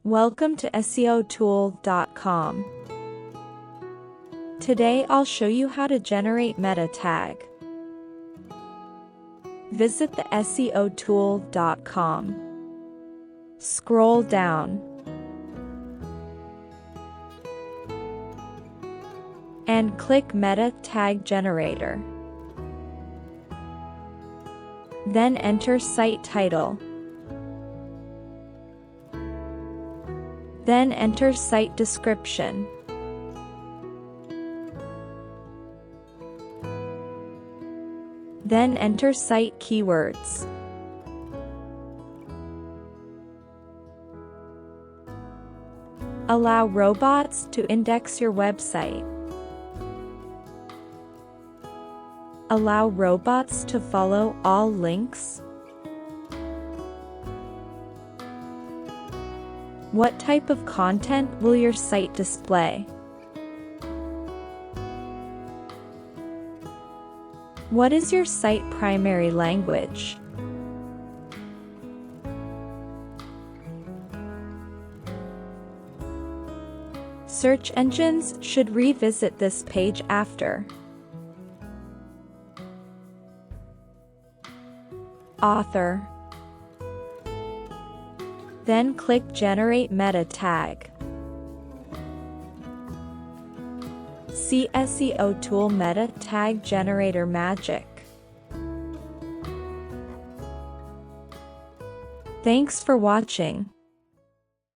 Welcome to SEOtool.com. Today I'll show you how to generate meta tag. Visit the SEOtool.com. Scroll down and click Meta Tag Generator. Then enter site title. Then enter site description. Then enter site keywords. Allow robots to index your website. Allow robots to follow all links. What type of content will your site display? What is your site primary language? Search engines should revisit this page after. Author. Then click Generate Meta Tag. See SEO Tool Meta Tag Generator magic. Thanks for watching.